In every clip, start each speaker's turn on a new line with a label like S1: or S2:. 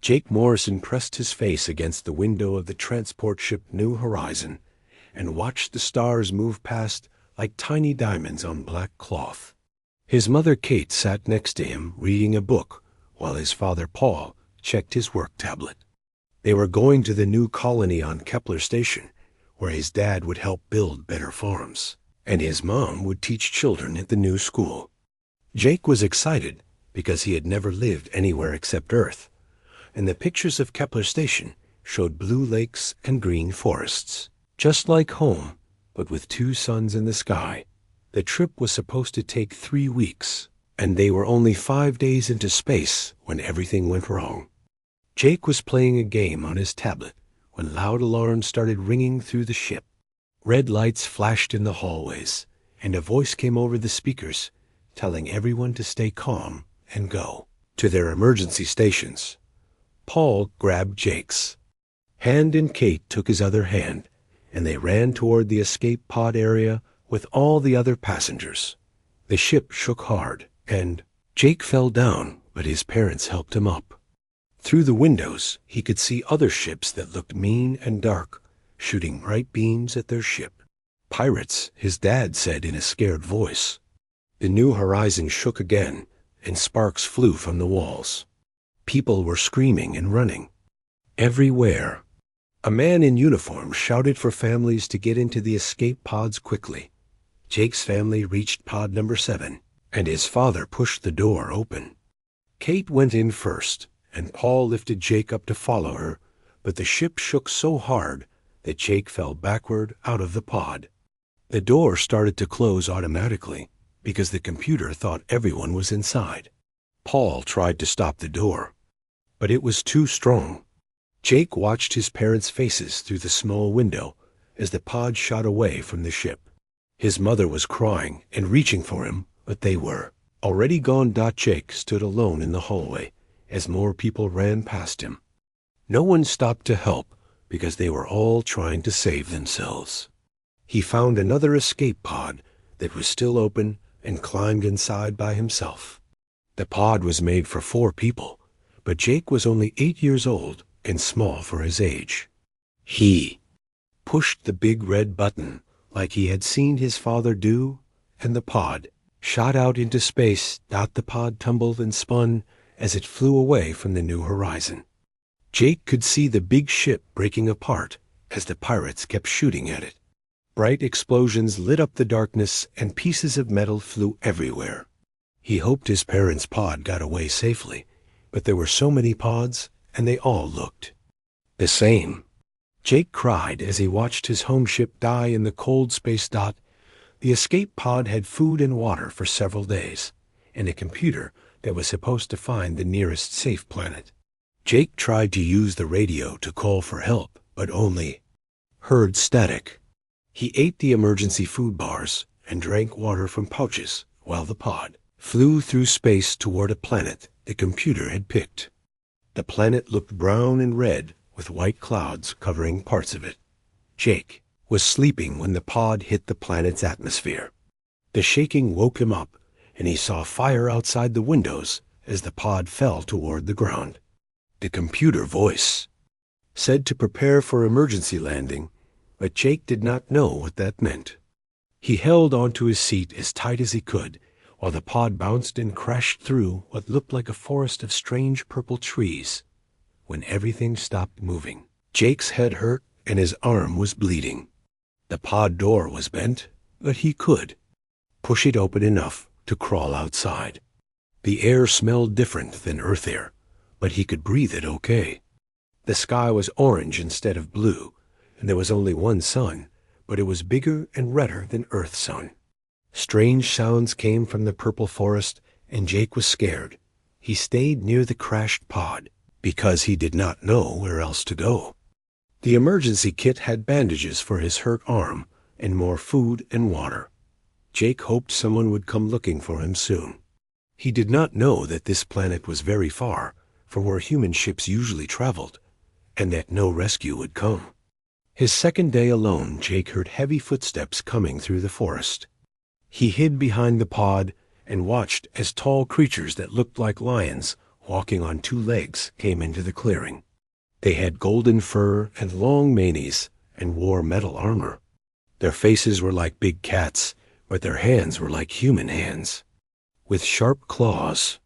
S1: Jake Morrison pressed his face against the window of the transport ship New Horizon and watched the stars move past like tiny diamonds on black cloth. His mother Kate sat next to him reading a book while his father Paul checked his work tablet. They were going to the new colony on Kepler Station, where his dad would help build better farms, and his mom would teach children at the new school. Jake was excited because he had never lived anywhere except Earth, and the pictures of Kepler Station showed blue lakes and green forests, just like home, but with 2 suns in the sky. The trip was supposed to take 3 weeks, and they were only 5 days into space when everything went wrong. Jake was playing a game on his tablet when loud alarms started ringing through the ship. Red lights flashed in the hallways, and a voice came over the speakers telling everyone to stay calm and go to their emergency stations. Paul grabbed Jake's hand and Kate took his other hand, and they ran toward the escape pod area with all the other passengers. The ship shook hard, and Jake fell down, but his parents helped him up. Through the windows, he could see other ships that looked mean and dark, shooting bright beams at their ship. Pirates, his dad said in a scared voice. The New Horizon shook again, and sparks flew from the walls. People were screaming and running. Everywhere. A man in uniform shouted for families to get into the escape pods quickly. Jake's family reached pod number 7, and his father pushed the door open. Kate went in first, and Paul lifted Jake up to follow her, but the ship shook so hard that Jake fell backward out of the pod. The door started to close automatically because the computer thought everyone was inside. Paul tried to stop the door, but it was too strong. Jake watched his parents' faces through the small window as the pod shot away from the ship. His mother was crying and reaching for him, but they were already gone. Jake stood alone in the hallway as more people ran past him. No one stopped to help because they were all trying to save themselves. He found another escape pod that was still open and climbed inside by himself. The pod was made for 4 people, but Jake was only 8 years old and small for his age. He pushed the big red button like he had seen his father do, and the pod shot out into space. The pod tumbled and spun as it flew away from the New Horizon. Jake could see the big ship breaking apart as the pirates kept shooting at it. Bright explosions lit up the darkness and pieces of metal flew everywhere. He hoped his parents' pod got away safely, but there were so many pods, and they all looked the same. Jake cried as he watched his home ship die in the cold space. The escape pod had food and water for several days, and a computer that was supposed to find the nearest safe planet. Jake tried to use the radio to call for help, but only heard static. He ate the emergency food bars and drank water from pouches while the pod flew through space toward a planet the computer had picked. The planet looked brown and red with white clouds covering parts of it. Jake was sleeping when the pod hit the planet's atmosphere. The shaking woke him up, and he saw fire outside the windows as the pod fell toward the ground. The computer voice said to prepare for emergency landing, but Jake did not know what that meant. He held onto his seat as tight as he could, while the pod bounced and crashed through what looked like a forest of strange purple trees. When everything stopped moving, Jake's head hurt and his arm was bleeding. The pod door was bent, but he could push it open enough to crawl outside. The air smelled different than Earth air, but he could breathe it okay. The sky was orange instead of blue, and there was only one sun, but it was bigger and redder than Earth's sun. Strange sounds came from the purple forest, and Jake was scared. He stayed near the crashed pod because he did not know where else to go. The emergency kit had bandages for his hurt arm and more food and water. Jake hoped someone would come looking for him soon. He did not know that this planet was very far from where human ships usually traveled, and that no rescue would come. His second day alone, Jake heard heavy footsteps coming through the forest. He hid behind the pod and watched as tall creatures that looked like lions walking on two legs, came into the clearing. They had golden fur and long manes and wore metal armor. Their faces were like big cats, but their hands were like human hands, with sharp claws.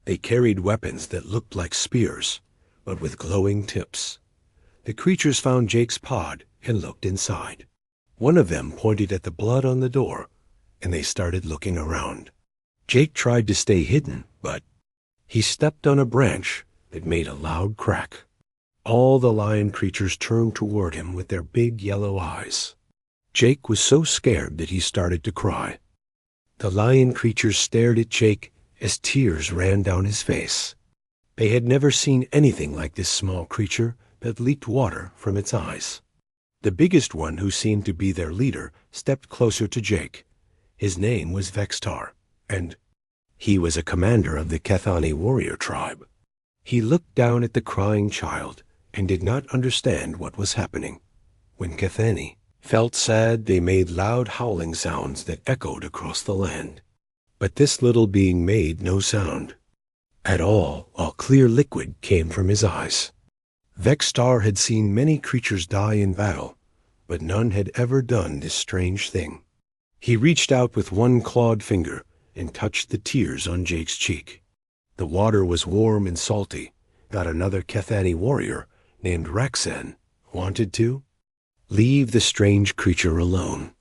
S1: They carried weapons that looked like spears, but with glowing tips. The creatures found Jake's pod and looked inside. One of them pointed at the blood on the door, and they started looking around. Jake tried to stay hidden, but he stepped on a branch that made a loud crack. All the lion creatures turned toward him with their big yellow eyes. Jake was so scared that he started to cry. The lion creatures stared at Jake as tears ran down his face. They had never seen anything like this small creature that leaked water from its eyes. The biggest one, who seemed to be their leader, stepped closer to Jake. His name was Vextar, and he was a commander of the Kethani warrior tribe. He looked down at the crying child and did not understand what was happening. When Kethani felt sad, they made loud howling sounds that echoed across the land. But this little being made no sound at all, while clear liquid came from his eyes. Vextar had seen many creatures die in battle, but none had ever done this strange thing. He reached out with one clawed finger and touched the tears on Jake's cheek. The water was warm and salty, that another Kethani warrior named Raxan wanted to leave the strange creature alone.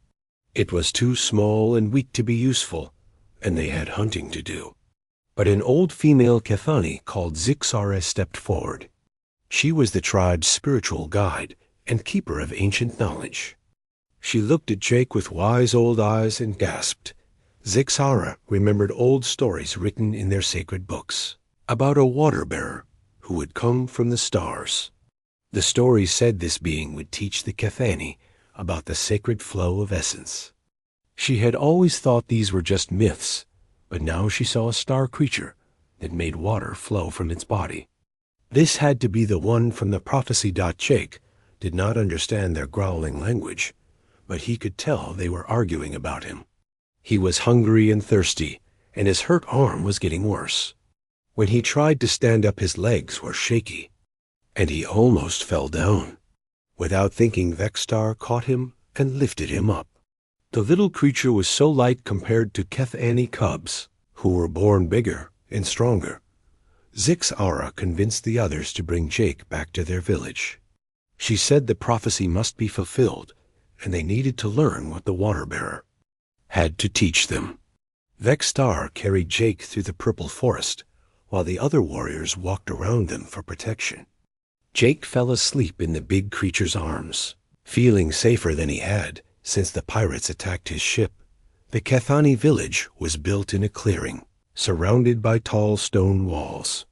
S1: It was too small and weak to be useful, and they had hunting to do. But an old female Kethani called Zixara stepped forward. She was the tribe's spiritual guide and keeper of ancient knowledge. She looked at Jake with wise old eyes and gasped. Zixara remembered old stories written in their sacred books about a water-bearer who would come from the stars. The stories said this being would teach the Kethani about the sacred flow of essence. She had always thought these were just myths, but now she saw a star creature that made water flow from its body. This had to be the one from the prophecy. Jake did not understand their growling language, but he could tell they were arguing about him. He was hungry and thirsty, and his hurt arm was getting worse. When he tried to stand up, his legs were shaky, and he almost fell down. Without thinking, Vextar caught him and lifted him up. The little creature was so light compared to Kethani cubs, who were born bigger and stronger. Zixara convinced the others to bring Jake back to their village. She said the prophecy must be fulfilled, and they needed to learn what the water-bearer had to teach them. Vextar carried Jake through the purple forest, while the other warriors walked around them for protection. Jake fell asleep in the big creature's arms, feeling safer than he had since the pirates attacked his ship. The Kethani village was built in a clearing, surrounded by tall stone walls.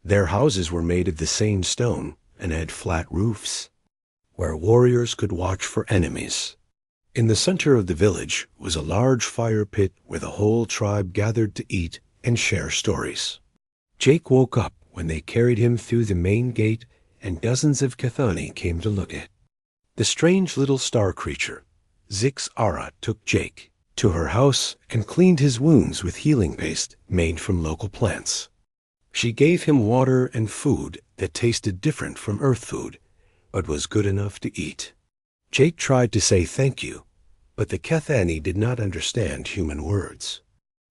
S1: Their houses were made of the same stone and had flat roofs, where warriors could watch for enemies. In the center of the village was a large fire pit where the whole tribe gathered to eat and share stories. Jake woke up when they carried him through the main gate, and dozens of Kethani came to look at. The strange little star creature, Zixara, took Jake to her house and cleaned his wounds with healing paste made from local plants. She gave him water and food that tasted different from earth food, but was good enough to eat. Jake tried to say thank you, but the Kethani did not understand human words.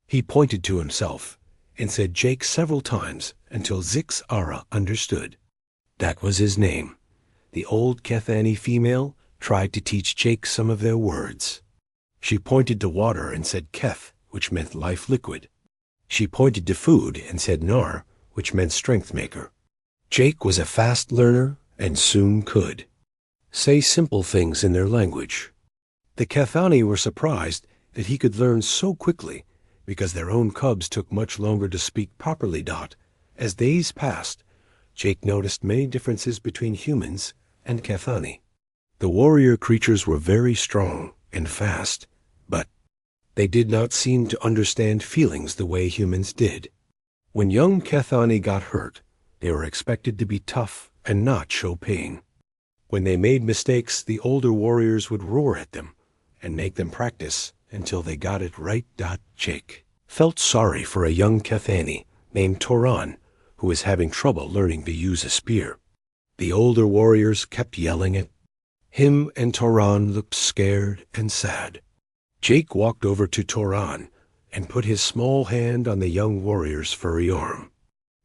S1: He pointed to himself and said Jake several times until Zixara understood. That was his name. The old Kethani female tried to teach Jake some of their words. She pointed to water and said Keth, which meant life liquid. She pointed to food and said Nar, which meant strength maker. Jake was a fast learner and soon could say simple things in their language. The Kethani were surprised that he could learn so quickly, because their own cubs took much longer to speak properly. As days passed, Jake noticed many differences between humans and Kethani. The warrior creatures were very strong and fast, but they did not seem to understand feelings the way humans did. When young Kethani got hurt, they were expected to be tough and not show pain. When they made mistakes, the older warriors would roar at them and make them practice until they got it right. Jake felt sorry for a young Kethani named Toran, who was having trouble learning to use a spear. The older warriors kept yelling at him, and Toran looked scared and sad. Jake walked over to Toran and put his small hand on the young warrior's furry arm.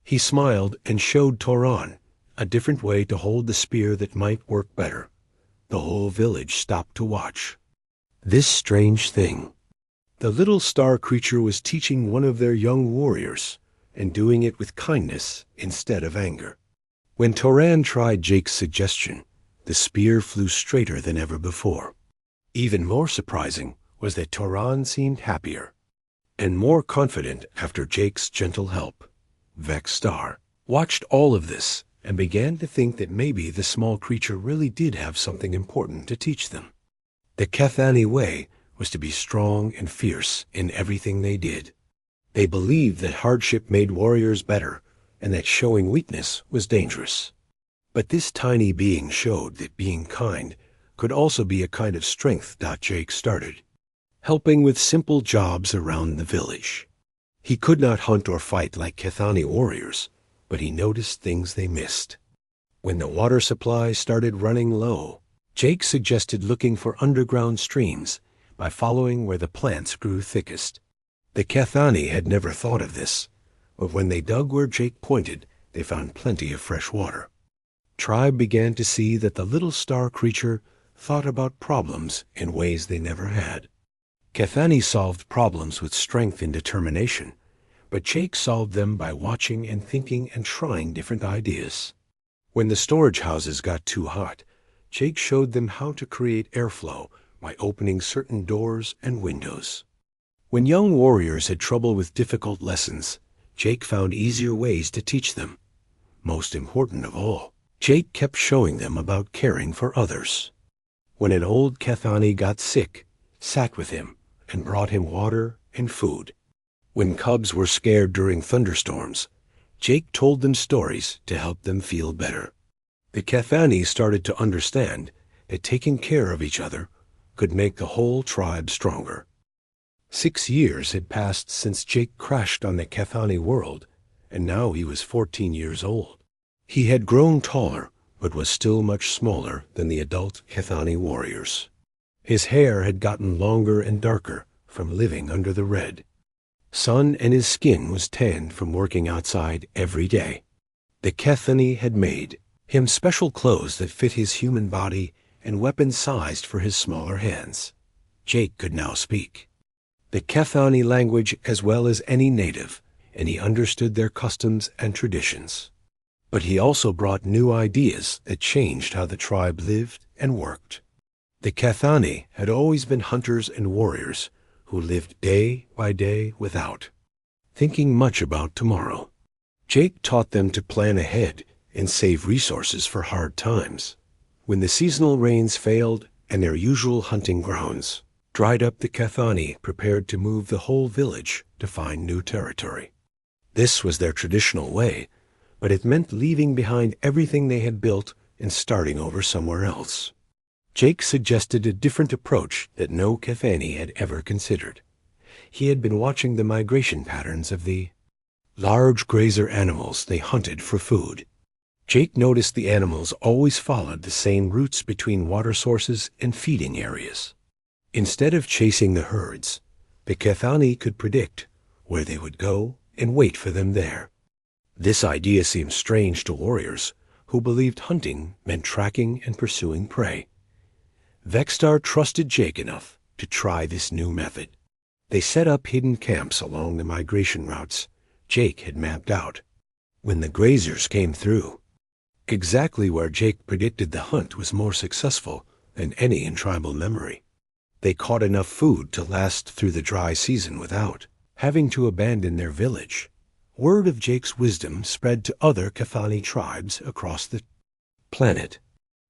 S1: He smiled and showed Toran a different way to hold the spear that might work better. The whole village stopped to watch this strange thing. The little star creature was teaching one of their young warriors, and doing it with kindness instead of anger. When Toran tried Jake's suggestion, the spear flew straighter than ever before. Even more surprising was that Toran seemed happier and more confident after Jake's gentle help. Vexstar watched all of this and began to think that maybe the small creature really did have something important to teach them. The Kethani way was to be strong and fierce in everything they did. They believed that hardship made warriors better and that showing weakness was dangerous. But this tiny being showed that being kind could also be a kind of strength. Jake started helping with simple jobs around the village. He could not hunt or fight like Kethani warriors, but he noticed things they missed. When the water supply started running low, Jake suggested looking for underground streams by following where the plants grew thickest. The Kethani had never thought of this, but when they dug where Jake pointed, they found plenty of fresh water. Tribe began to see that the little star creature thought about problems in ways they never had. Kethani solved problems with strength and determination, but Jake solved them by watching and thinking and trying different ideas. When the storage houses got too hot, Jake showed them how to create airflow by opening certain doors and windows. When young warriors had trouble with difficult lessons, Jake found easier ways to teach them. Most important of all, Jake kept showing them about caring for others. When an old Kethani got sick, sat with him and brought him water and food. When cubs were scared during thunderstorms, Jake told them stories to help them feel better. The Kethani started to understand that taking care of each other could make the whole tribe stronger. 6 years had passed since Jake crashed on the Kethani world, and now he was 14 years old. He had grown taller, but was still much smaller than the adult Kethani warriors. His hair had gotten longer and darker from living under the red sun, and his skin was tanned from working outside every day. The Kethani had made him special clothes that fit his human body and weapons sized for his smaller hands. Jake could now speak the Kethani language as well as any native, and he understood their customs and traditions. But he also brought new ideas that changed how the tribe lived and worked. The Kethani had always been hunters and warriors who lived day by day without thinking much about tomorrow. Jake taught them to plan ahead and save resources for hard times. When the seasonal rains failed and their usual hunting grounds dried up, the Kethani prepared to move the whole village to find new territory. This was their traditional way, but it meant leaving behind everything they had built and starting over somewhere else. Jake suggested a different approach that no Kethani had ever considered. He had been watching the migration patterns of the large grazer animals they hunted for food. Jake noticed the animals always followed the same routes between water sources and feeding areas. Instead of chasing the herds, the Kethani could predict where they would go and wait for them there. This idea seemed strange to warriors who believed hunting meant tracking and pursuing prey. Vexstar trusted Jake enough to try this new method. They set up hidden camps along the migration routes Jake had mapped out. When the grazers came through, exactly where Jake predicted the hunt was more successful than any in tribal memory. They caught enough food to last through the dry season without having to abandon their village. Word of Jake's wisdom spread to other Kethani tribes across the planet.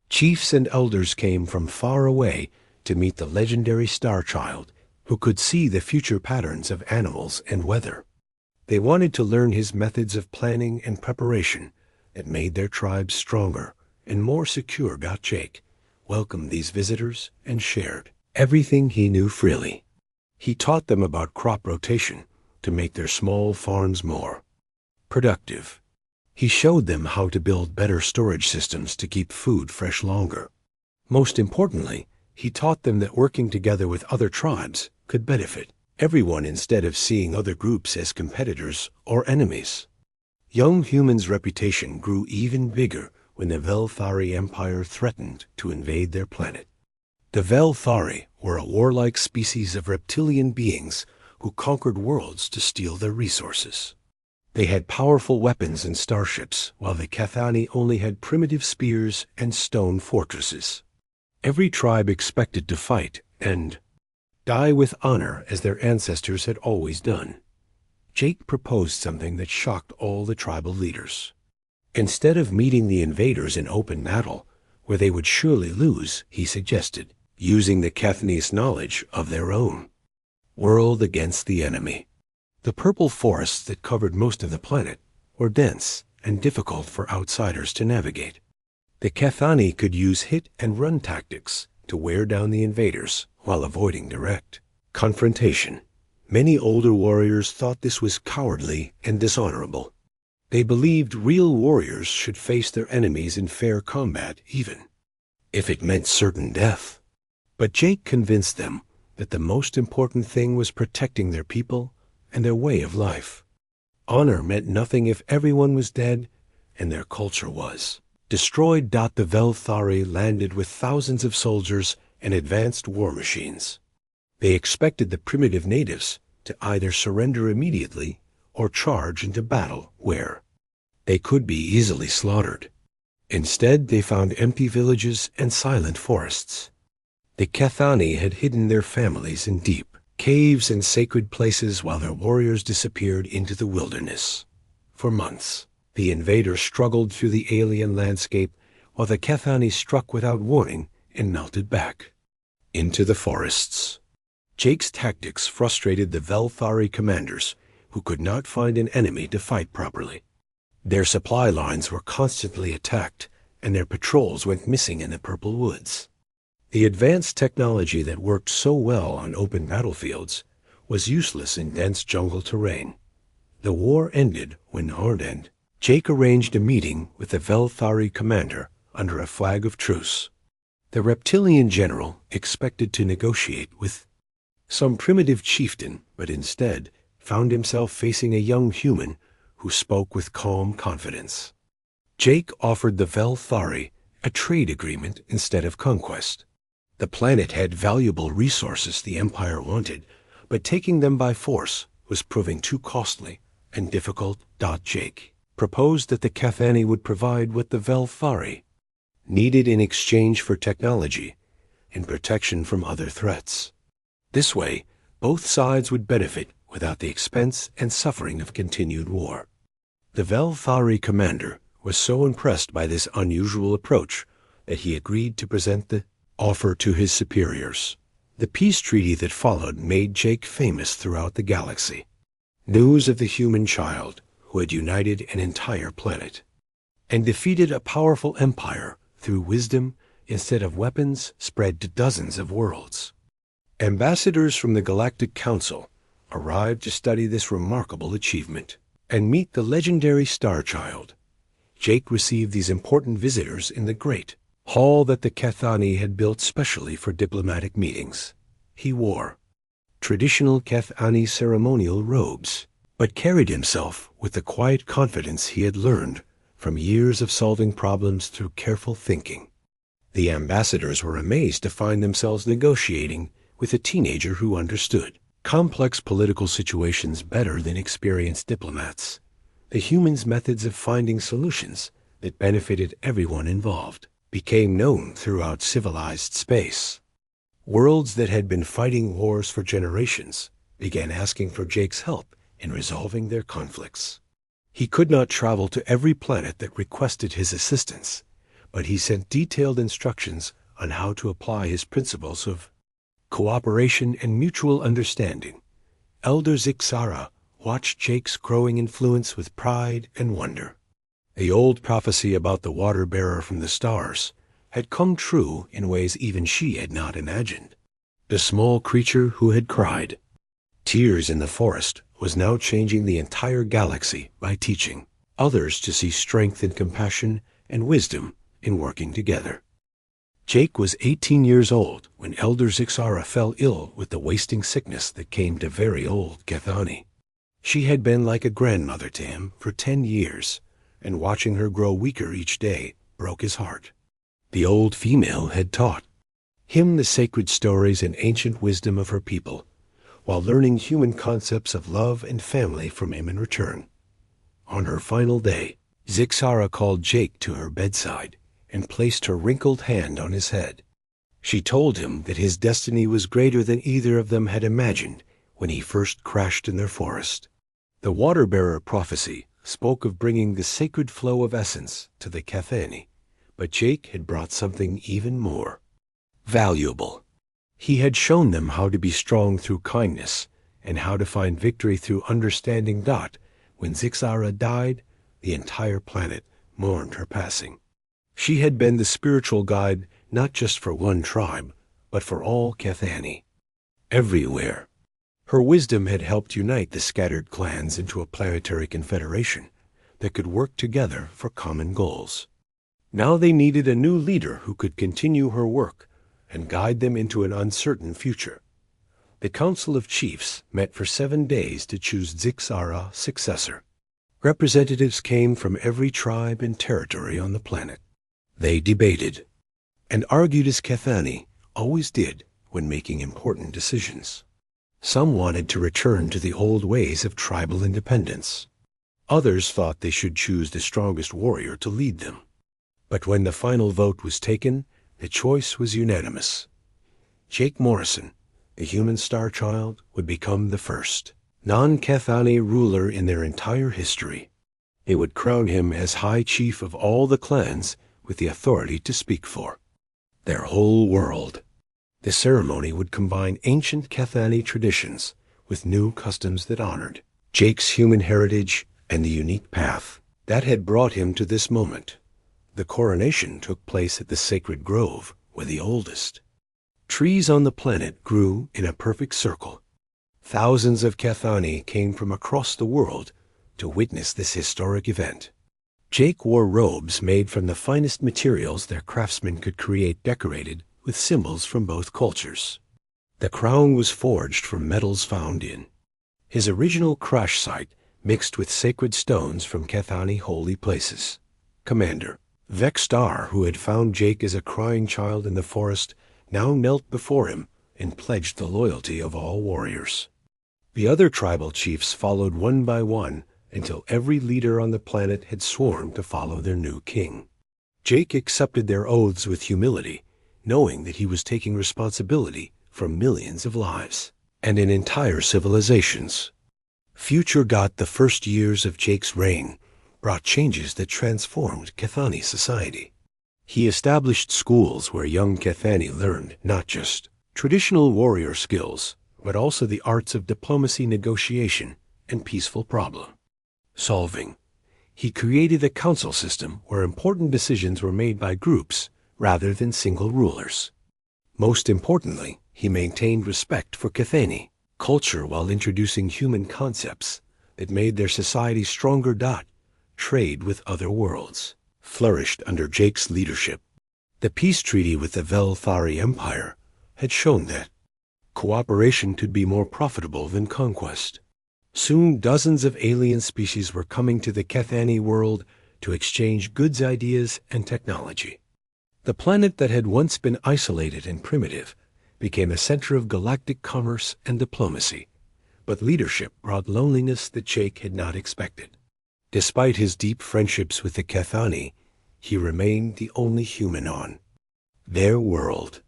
S1: Chiefs and elders came from far away to meet the legendary Star Child, who could see the future patterns of animals and weather. They wanted to learn his methods of planning and preparation that made their tribes stronger and more secure. Jake welcomed these visitors and shared everything he knew freely. He taught them about crop rotation to make their small farms more productive. He showed them how to build better storage systems to keep food fresh longer. Most importantly, he taught them that working together with other tribes could benefit everyone instead of seeing other groups as competitors or enemies. Young humans' reputation grew even bigger when the Velthari Empire threatened to invade their planet. The Velthari were a warlike species of reptilian beings who conquered worlds to steal their resources. They had powerful weapons and starships, while the Cathani only had primitive spears and stone fortresses. Every tribe expected to fight and die with honor as their ancestors had always done. Jake proposed something that shocked all the tribal leaders. Instead of meeting the invaders in open battle, where they would surely lose, he suggested using the Cathani's knowledge of their own world against the enemy. The purple forests that covered most of the planet were dense and difficult for outsiders to navigate. The Cathani could use hit-and-run tactics to wear down the invaders while avoiding direct confrontation. Many older warriors thought this was cowardly and dishonorable. They believed real warriors should face their enemies in fair combat, even if it meant certain death. But Jake convinced them that the most important thing was protecting their people and their way of life. Honor meant nothing if everyone was dead, and their culture was destroyed. The Velthari landed with thousands of soldiers and advanced war machines. They expected the primitive natives to either surrender immediately or charge into battle where they could be easily slaughtered. Instead, they found empty villages and silent forests. The Cathani had hidden their families in deep caves and sacred places while their warriors disappeared into the wilderness. For months, the invaders struggled through the alien landscape while the Cathani struck without warning and melted back into the forests. Jake's tactics frustrated the Velthari commanders, who could not find an enemy to fight properly. Their supply lines were constantly attacked, and their patrols went missing in the Purple Woods. The advanced technology that worked so well on open battlefields was useless in dense jungle terrain. The war ended when Hordend, Jake arranged a meeting with the Velthari commander under a flag of truce. The reptilian general expected to negotiate with some primitive chieftain, but instead found himself facing a young human who spoke with calm confidence. Jake offered the Velthari a trade agreement instead of conquest. The planet had valuable resources the Empire wanted, but taking them by force was proving too costly and difficult. Jake proposed that the Cathani would provide what the Velthari needed in exchange for technology and protection from other threats. This way, both sides would benefit without the expense and suffering of continued war. The Velthari commander was so impressed by this unusual approach that he agreed to present the offer to his superiors. The peace treaty that followed made Jake famous throughout the galaxy. News of the human child who had united an entire planet and defeated a powerful empire through wisdom instead of weapons spread to dozens of worlds. Ambassadors from the Galactic Council arrived to study this remarkable achievement and meet the legendary Star Child. Jake received these important visitors in the great hall that the Cathani had built specially for diplomatic meetings. He wore traditional Cathani ceremonial robes, but carried himself with the quiet confidence he had learned from years of solving problems through careful thinking. The ambassadors were amazed to find themselves negotiating with a teenager who understood complex political situations better than experienced diplomats. The humans' methods of finding solutions that benefited everyone involved became known throughout civilized space. Worlds that had been fighting wars for generations began asking for Jake's help in resolving their conflicts. He could not travel to every planet that requested his assistance, but he sent detailed instructions on how to apply his principles of cooperation and mutual understanding. Elder Zixara watched Jake's growing influence with pride and wonder. The old prophecy about the water-bearer from the stars had come true in ways even she had not imagined. The small creature who had cried tears in the forest was now changing the entire galaxy by teaching others to see strength and compassion and wisdom in working together. Jake was 18 years old when Elder Zixara fell ill with the wasting sickness that came to very old Kethani. She had been like a grandmother to him for 10 years, and watching her grow weaker each day broke his heart. The old female had taught him the sacred stories and ancient wisdom of her people, while learning human concepts of love and family from him in return. On her final day, Zixara called Jake to her bedside and placed her wrinkled hand on his head. She told him that his destiny was greater than either of them had imagined when he first crashed in their forest. The water-bearer prophecy spoke of bringing the sacred flow of essence to the Kethani, but Jake had brought something even more valuable. He had shown them how to be strong through kindness and how to find victory through understanding. When Zixara died, the entire planet mourned her passing. She had been the spiritual guide not just for one tribe, but for all Kethani, everywhere. Her wisdom had helped unite the scattered clans into a planetary confederation that could work together for common goals. Now they needed a new leader who could continue her work and guide them into an uncertain future. The Council of Chiefs met for 7 days to choose Zixara's successor. Representatives came from every tribe and territory on the planet. They debated and argued as Kethani always did when making important decisions. Some wanted to return to the old ways of tribal independence. Others thought they should choose the strongest warrior to lead them. But when the final vote was taken, the choice was unanimous. Jake Morrison, the human star child, would become the first non-Kethani ruler in their entire history. They would crown him as High Chief of all the clans with the authority to speak for their whole world. The ceremony would combine ancient Kethani traditions with new customs that honored Jake's human heritage and the unique path that had brought him to this moment. The coronation took place at the sacred grove where the oldest trees on the planet grew in a perfect circle. Thousands of Kethani came from across the world to witness this historic event. Jake wore robes made from the finest materials their craftsmen could create, decorated with symbols from both cultures. The crown was forged from metals found in his original crash site, mixed with sacred stones from Kethani holy places. Commander Vexstar, who had found Jake as a crying child in the forest, now knelt before him and pledged the loyalty of all warriors. The other tribal chiefs followed one by one until every leader on the planet had sworn to follow their new king. Jake accepted their oaths with humility, knowing that he was taking responsibility for millions of lives and in entire civilizations. The first years of Jake's reign brought changes that transformed Kethani society. He established schools where young Kethani learned not just traditional warrior skills, but also the arts of diplomacy, negotiation, and peaceful problem solving. He created a council system where important decisions were made by groups rather than single rulers. Most importantly, he maintained respect for Kethani culture while introducing human concepts that made their society stronger. Trade with other worlds flourished under Jake's leadership. The peace treaty with the Velthari Empire had shown that cooperation could be more profitable than conquest. Soon dozens of alien species were coming to the Kethani world to exchange goods, ideas, and technology. The planet that had once been isolated and primitive became a center of galactic commerce and diplomacy, but leadership brought loneliness that Jake had not expected. Despite his deep friendships with the Kethani, he remained the only human on their world.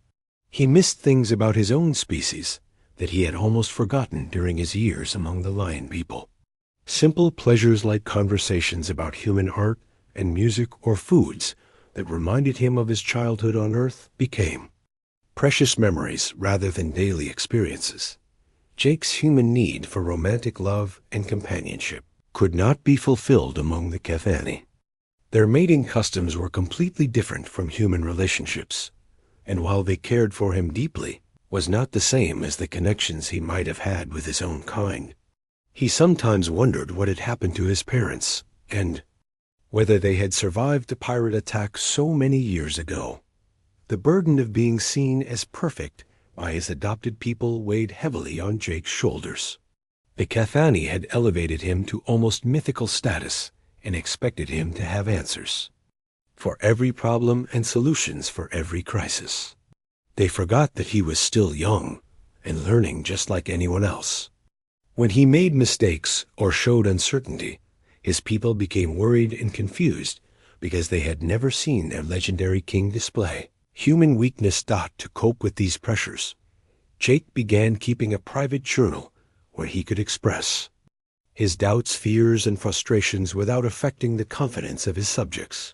S1: He missed things about his own species that he had almost forgotten during his years among the lion people. Simple pleasures like conversations about human art and music or foods that reminded him of his childhood on Earth became precious memories rather than daily experiences. Jake's human need for romantic love and companionship could not be fulfilled among the Kethani. Their mating customs were completely different from human relationships, and while they cared for him deeply, was not the same as the connections he might have had with his own kind. He sometimes wondered what had happened to his parents, and whether they had survived a pirate attack so many years ago. The burden of being seen as perfect by his adopted people weighed heavily on Jake's shoulders. The Cathani had elevated him to almost mythical status and expected him to have answers for every problem and solutions for every crisis. They forgot that he was still young and learning just like anyone else. When he made mistakes or showed uncertainty, his people became worried and confused because they had never seen their legendary king display human weakness. To cope with these pressures, Jake began keeping a private journal where he could express his doubts, fears, and frustrations without affecting the confidence of his subjects.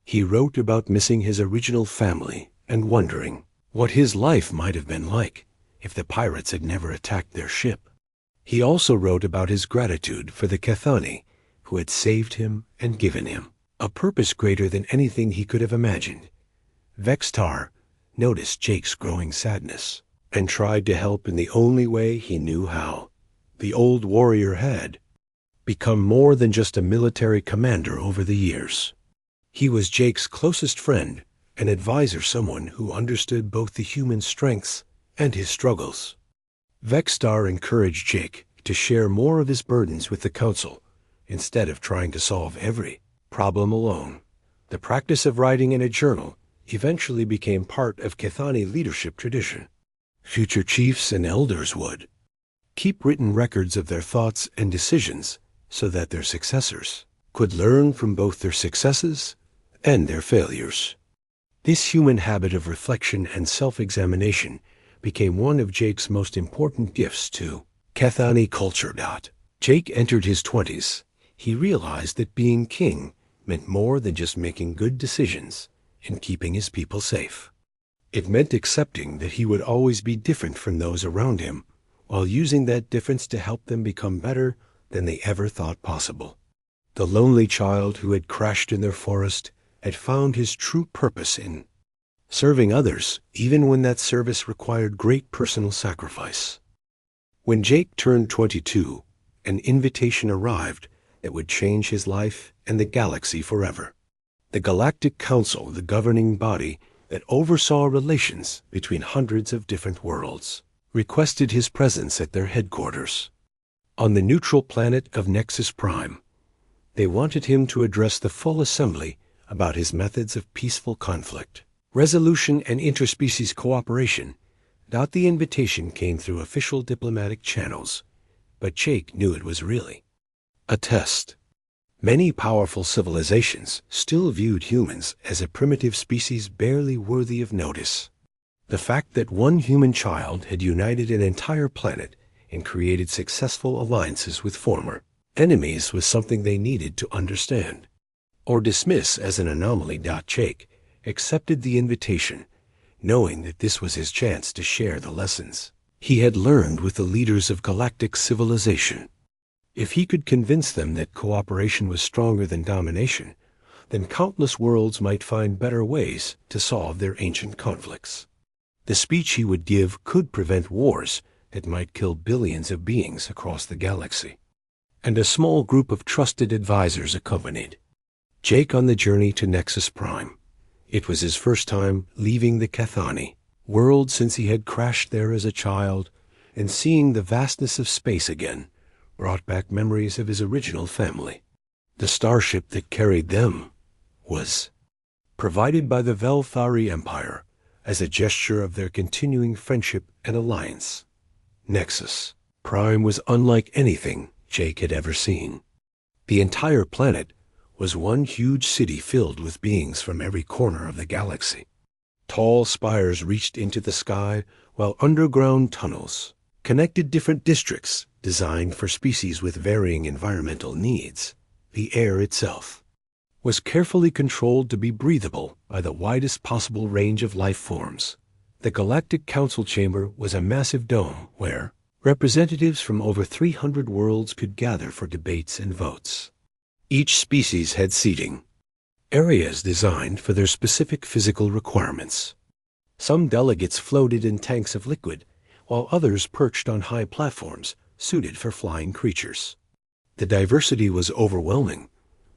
S1: He wrote about missing his original family and wondering what his life might have been like if the pirates had never attacked their ship. He also wrote about his gratitude for the Cathani who had saved him and given him a purpose greater than anything he could have imagined. Vextar noticed Jake's growing sadness and tried to help in the only way he knew how. The old warrior had become more than just a military commander over the years. He was Jake's closest friend, an advisor, someone who understood both the human strengths and his struggles. Vextar encouraged Jake to share more of his burdens with the council instead of trying to solve every problem alone. The practice of writing in a journal eventually became part of Cathani leadership tradition. Future chiefs and elders would keep written records of their thoughts and decisions so that their successors could learn from both their successes and their failures. This human habit of reflection and self-examination became one of Jake's most important gifts to Cathani culture. Jake entered his 20s. He realized that being king meant more than just making good decisions and keeping his people safe. It meant accepting that he would always be different from those around him, while using that difference to help them become better than they ever thought possible. The lonely child who had crashed in their forest had found his true purpose in serving others, even when that service required great personal sacrifice. When Jake turned 22, an invitation arrived that would change his life and the galaxy forever. The Galactic Council, the governing body that oversaw relations between hundreds of different worlds, requested his presence at their headquarters on the neutral planet of Nexus Prime. They wanted him to address the full assembly about his methods of peaceful conflict, resolution, and interspecies cooperation. The invitation came through official diplomatic channels, but Jake knew it was really a test. Many powerful civilizations still viewed humans as a primitive species barely worthy of notice. The fact that one human child had united an entire planet and created successful alliances with former enemies was something they needed to understand or dismiss as an anomaly. Jake accepted the invitation, knowing that this was his chance to share the lessons he had learned with the leaders of galactic civilization. If he could convince them that cooperation was stronger than domination, then countless worlds might find better ways to solve their ancient conflicts. The speech he would give could prevent wars that might kill billions of beings across the galaxy. And a small group of trusted advisors accompanied Jake on the journey to Nexus Prime. It was his first time leaving the Cathani world since he had crashed there as a child, and seeing the vastness of space again brought back memories of his original family. The starship that carried them was provided by the Velthari Empire as a gesture of their continuing friendship and alliance. Nexus Prime was unlike anything Jake had ever seen. The entire planet was one huge city filled with beings from every corner of the galaxy. Tall spires reached into the sky, while underground tunnels connected different districts designed for species with varying environmental needs. The air itself was carefully controlled to be breathable by the widest possible range of life forms. The Galactic Council Chamber was a massive dome where representatives from over 300 worlds could gather for debates and votes. Each species had seating areas designed for their specific physical requirements. Some delegates floated in tanks of liquid, while others perched on high platforms suited for flying creatures. The diversity was overwhelming,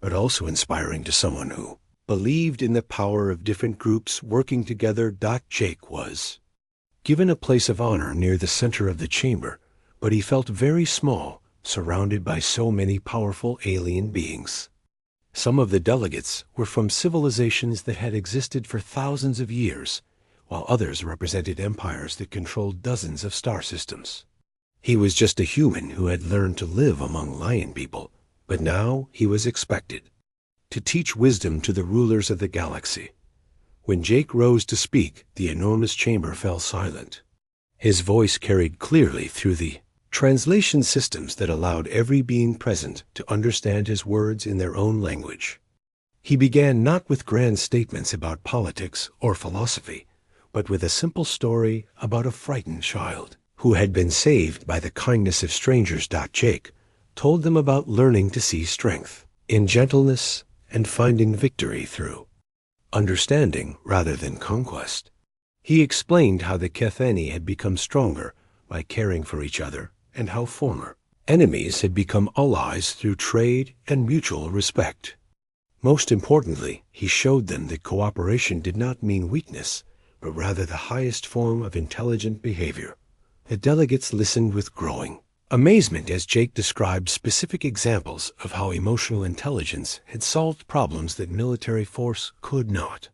S1: but also inspiring to someone who believed in the power of different groups working together. Jake was given a place of honor near the center of the chamber, but he felt very small, surrounded by so many powerful alien beings. Some of the delegates were from civilizations that had existed for thousands of years, while others represented empires that controlled dozens of star systems. He was just a human who had learned to live among lion people, but now he was expected to teach wisdom to the rulers of the galaxy. When Jake rose to speak, the enormous chamber fell silent. His voice carried clearly through the translation systems that allowed every being present to understand his words in their own language. He began not with grand statements about politics or philosophy, but with a simple story about a frightened child who had been saved by the kindness of strangers. Jake told them about learning to see strength in gentleness and finding victory through understanding rather than conquest. He explained how the Kethani had become stronger by caring for each other, and how former enemies had become allies through trade and mutual respect. Most importantly, he showed them that cooperation did not mean weakness, but rather the highest form of intelligent behavior. The delegates listened with growing amazement as Jake described specific examples of how emotional intelligence had solved problems that military force could not.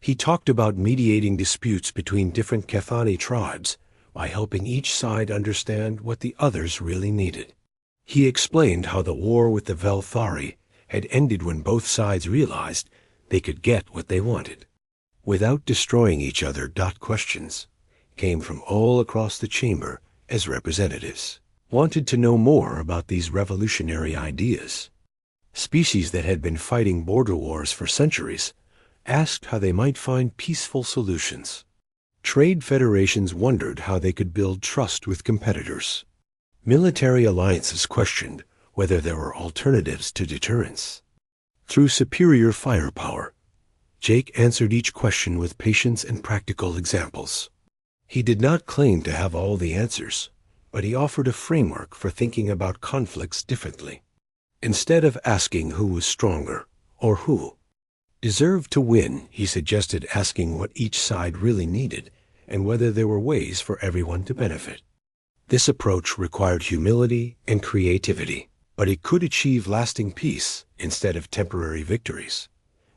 S1: He talked about mediating disputes between different Kethani tribes by helping each side understand what the others really needed. He explained how the war with the Velthari had ended when both sides realized they could get what they wanted without destroying each other. Questions came from all across the chamber as representatives wanted to know more about these revolutionary ideas. Species that had been fighting border wars for centuries asked how they might find peaceful solutions. Trade federations wondered how they could build trust with competitors. Military alliances questioned whether there were alternatives to deterrence. Through superior firepower, Jake answered each question with patience and practical examples. He did not claim to have all the answers, but he offered a framework for thinking about conflicts differently. Instead of asking who was stronger or who deserved to win, he suggested asking what each side really needed and whether there were ways for everyone to benefit. This approach required humility and creativity, but it could achieve lasting peace instead of temporary victories.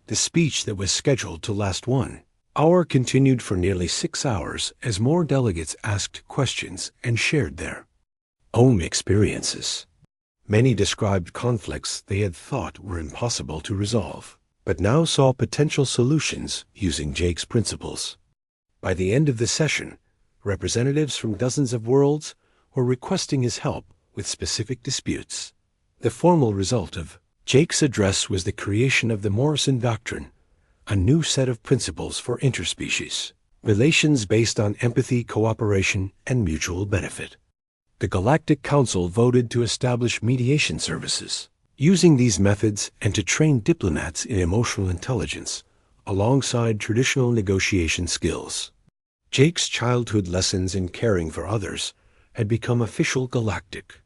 S1: The speech that was scheduled to last 1 hour continued for nearly 6 hours as more delegates asked questions and shared their own experiences. Many described conflicts they had thought were impossible to resolve, but now saw potential solutions using Jake's principles. By the end of the session, representatives from dozens of worlds were requesting his help with specific disputes. The formal result of Jake's address was the creation of the Morrison Doctrine, a new set of principles for interspecies relations based on empathy, cooperation, and mutual benefit. The Galactic Council voted to establish mediation services, using these methods and to train diplomats in emotional intelligence alongside traditional negotiation skills. Jake's childhood lessons in caring for others had become official galactic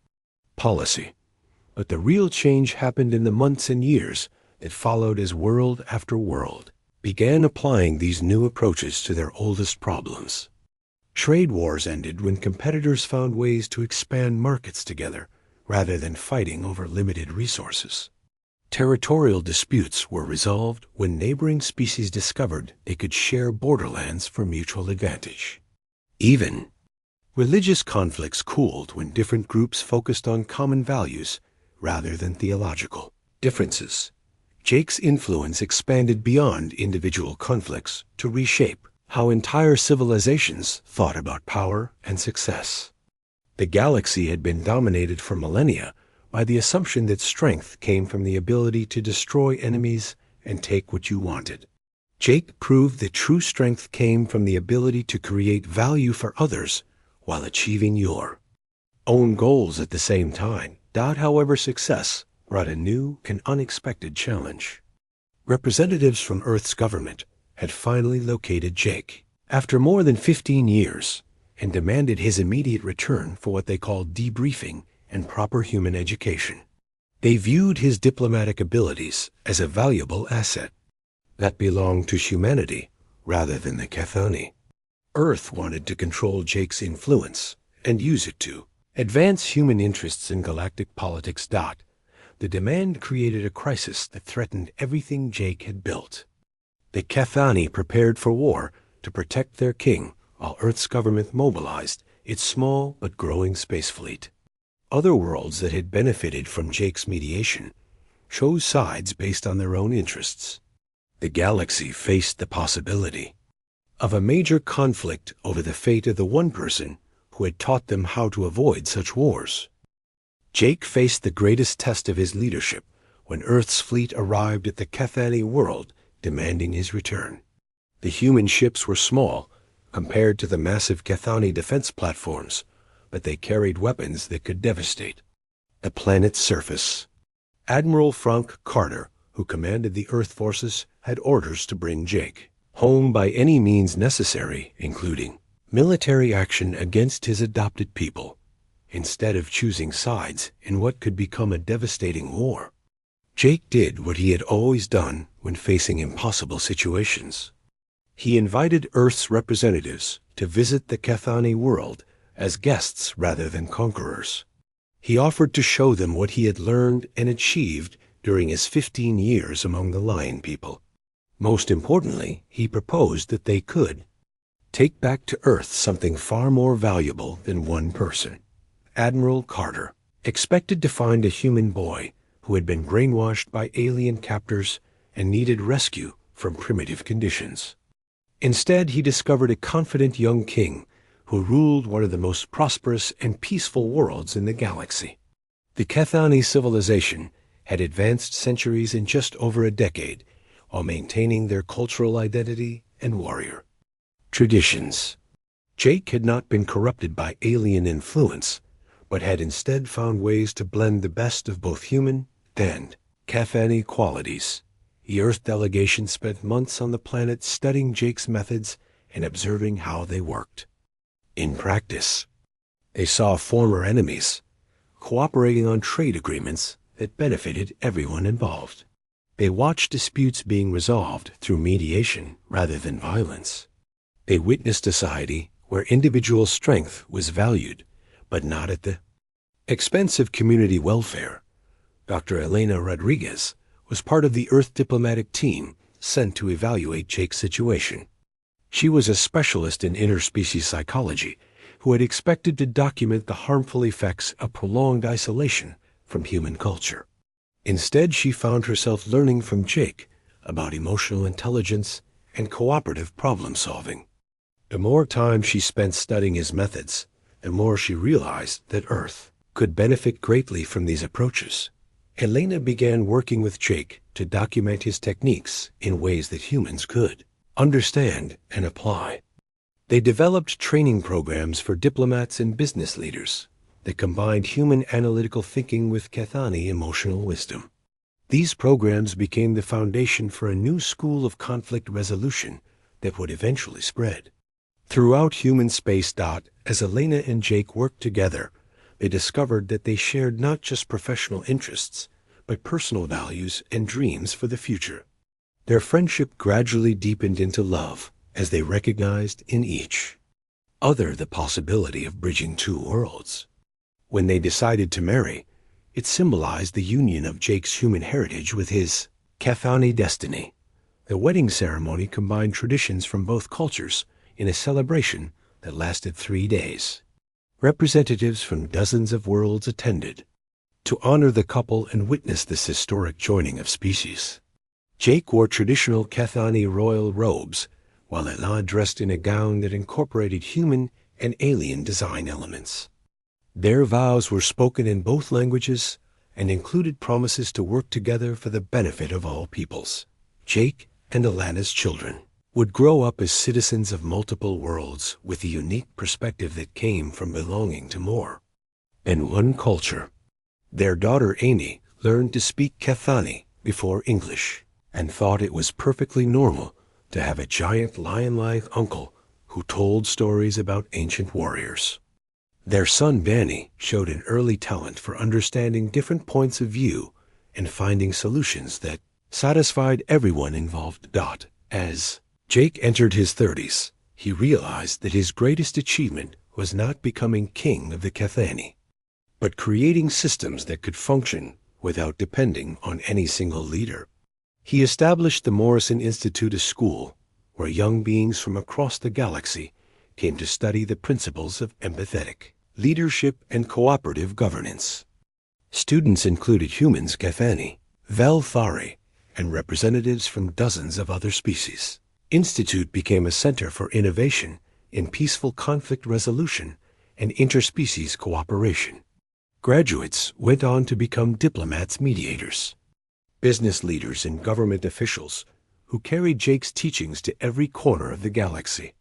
S1: policy, but the real change happened in the months and years that followed as world after world began applying these new approaches to their oldest problems. Trade wars ended when competitors found ways to expand markets together rather than fighting over limited resources. Territorial disputes were resolved when neighboring species discovered they could share borderlands for mutual advantage. Even religious conflicts cooled when different groups focused on common values rather than theological differences. Jake's influence expanded beyond individual conflicts to reshape how entire civilizations thought about power and success. The galaxy had been dominated for millennia by the assumption that strength came from the ability to destroy enemies and take what you wanted. Jake proved that true strength came from the ability to create value for others while achieving your own goals at the same time. However, success brought a new and unexpected challenge. Representatives from Earth's government had finally located Jake after more than 15 years and demanded his immediate return for what they called debriefing and proper human education. They viewed his diplomatic abilities as a valuable asset that belonged to humanity rather than the Cathani. Earth wanted to control Jake's influence and use it to advance human interests in galactic politics. The demand created a crisis that threatened everything Jake had built. The Cathani prepared for war to protect their king, while Earth's government mobilized its small but growing space fleet. Other worlds that had benefited from Jake's mediation chose sides based on their own interests. The galaxy faced the possibility of a major conflict over the fate of the one person who had taught them how to avoid such wars. Jake faced the greatest test of his leadership when Earth's fleet arrived at the Cathani world demanding his return. The human ships were small compared to the massive Cathani defense platforms, but they carried weapons that could devastate the planet's surface. Admiral Frank Carter, who commanded the Earth forces, had orders to bring Jake home by any means necessary, including military action against his adopted people, instead of choosing sides in what could become a devastating war. Jake did what he had always done when facing impossible situations. He invited Earth's representatives to visit the Cathani world as guests rather than conquerors. He offered to show them what he had learned and achieved during his 15 years among the Lion people. Most importantly, he proposed that they could take back to Earth something far more valuable than one person. Admiral Carter expected to find a human boy who had been brainwashed by alien captors and needed rescue from primitive conditions. Instead, he discovered a confident young king who ruled one of the most prosperous and peaceful worlds in the galaxy. The Cathani civilization had advanced centuries in just over a decade while maintaining their cultural identity and warrior traditions. Jake had not been corrupted by alien influence, but had instead found ways to blend the best of both human and Cathani qualities. The Earth delegation spent months on the planet studying Jake's methods and observing how they worked. In practice, they saw former enemies cooperating on trade agreements that benefited everyone involved. They watched disputes being resolved through mediation rather than violence. They witnessed a society where individual strength was valued, but not at the expense of community welfare. Dr. Elena Rodriguez was part of the Earth diplomatic team sent to evaluate Jake's situation. She was a specialist in interspecies psychology who had expected to document the harmful effects of prolonged isolation from human culture. Instead, she found herself learning from Jake about emotional intelligence and cooperative problem-solving. The more time she spent studying his methods, the more she realized that Earth could benefit greatly from these approaches. Elena began working with Jake to document his techniques in ways that humans could understand and apply. They developed training programs for diplomats and business leaders that combined human analytical thinking with Cathani emotional wisdom. These programs became the foundation for a new school of conflict resolution that would eventually spread throughout human space. As Elena and Jake worked together, they discovered that they shared not just professional interests, but personal values and dreams for the future. Their friendship gradually deepened into love as they recognized in each other the possibility of bridging two worlds. When they decided to marry, it symbolized the union of Jake's human heritage with his Cathani destiny. The wedding ceremony combined traditions from both cultures in a celebration that lasted 3 days. Representatives from dozens of worlds attended to honor the couple and witness this historic joining of species. Jake wore traditional Cathani royal robes, while Elena dressed in a gown that incorporated human and alien design elements. Their vows were spoken in both languages and included promises to work together for the benefit of all peoples. Jake and Elena's children would grow up as citizens of multiple worlds with a unique perspective that came from belonging to more than one culture. Their daughter Amy learned to speak Cathani before English and thought it was perfectly normal to have a giant lion-like uncle who told stories about ancient warriors. Their son Danny showed an early talent for understanding different points of view and finding solutions that satisfied everyone involved. As Jake entered his 30s, he realized that his greatest achievement was not becoming king of the Cathani, but creating systems that could function without depending on any single leader. He established the Morrison Institute, a school where young beings from across the galaxy came to study the principles of empathetic leadership and cooperative governance. Students included humans, Cathani, Valthari, and representatives from dozens of other species. Institute became a center for innovation in peaceful conflict resolution and interspecies cooperation. Graduates went on to become diplomats, mediators, business leaders, and government officials who carried Jake's teachings to every corner of the galaxy.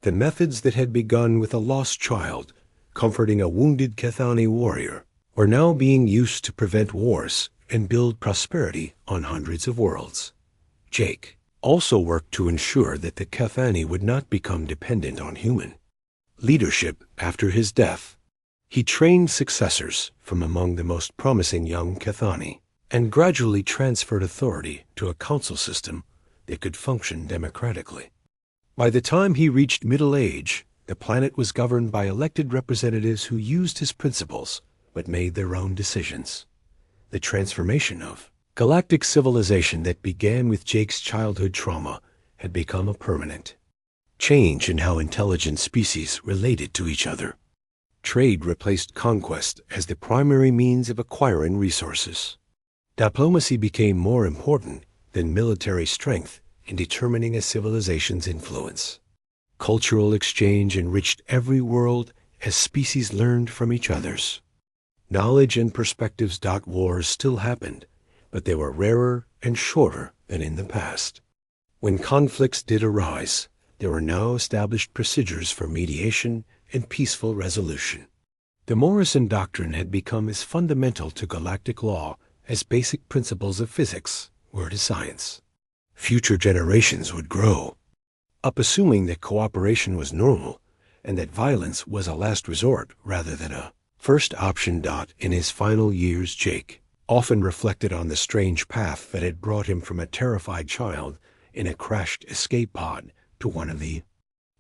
S1: The methods that had begun with a lost child comforting a wounded Cathani warrior were now being used to prevent wars and build prosperity on hundreds of worlds. Jake also worked to ensure that the Cathani would not become dependent on human leadership after his death. He trained successors from among the most promising young Cathani and gradually transferred authority to a council system that could function democratically. By the time he reached middle age, the planet was governed by elected representatives who used his principles but made their own decisions. The transformation of galactic civilization that began with Jake's childhood trauma had become a permanent change in how intelligent species related to each other. Trade replaced conquest as the primary means of acquiring resources. Diplomacy became more important than military strength in determining a civilization's influence. Cultural exchange enriched every world as species learned from each other's knowledge and perspectives. Wars still happened, but they were rarer and shorter than in the past. When conflicts did arise, there were now established procedures for mediation and peaceful resolution. The Morrison Doctrine had become as fundamental to galactic law as basic principles of physics were to science. Future generations would grow up assuming that cooperation was normal and that violence was a last resort rather than a first option. In his final years, Jake often reflected on the strange path that had brought him from a terrified child in a crashed escape pod to one of the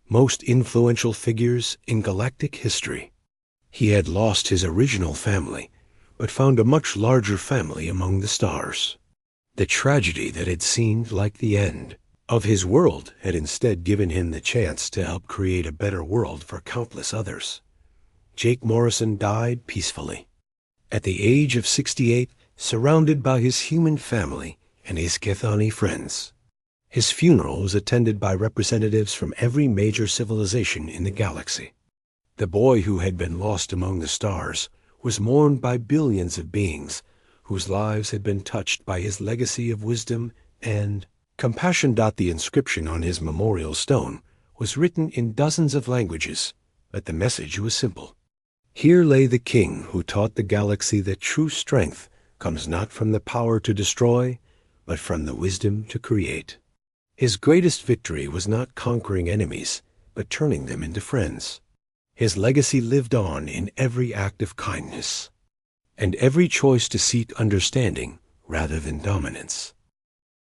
S1: most influential figures in galactic history. He had lost his original family, but found a much larger family among the stars. The tragedy that had seemed like the end of his world had instead given him the chance to help create a better world for countless others. Jake Morrison died peacefully at the age of 68, surrounded by his human family and his Cathani friends. His funeral was attended by representatives from every major civilization in the galaxy. The boy who had been lost among the stars was mourned by billions of beings whose lives had been touched by his legacy of wisdom and compassion. The inscription on his memorial stone was written in dozens of languages, but the message was simple. Here lay the king who taught the galaxy that true strength comes not from the power to destroy, but from the wisdom to create. His greatest victory was not conquering enemies, but turning them into friends. His legacy lived on in every act of kindness and every choice to seek understanding rather than dominance.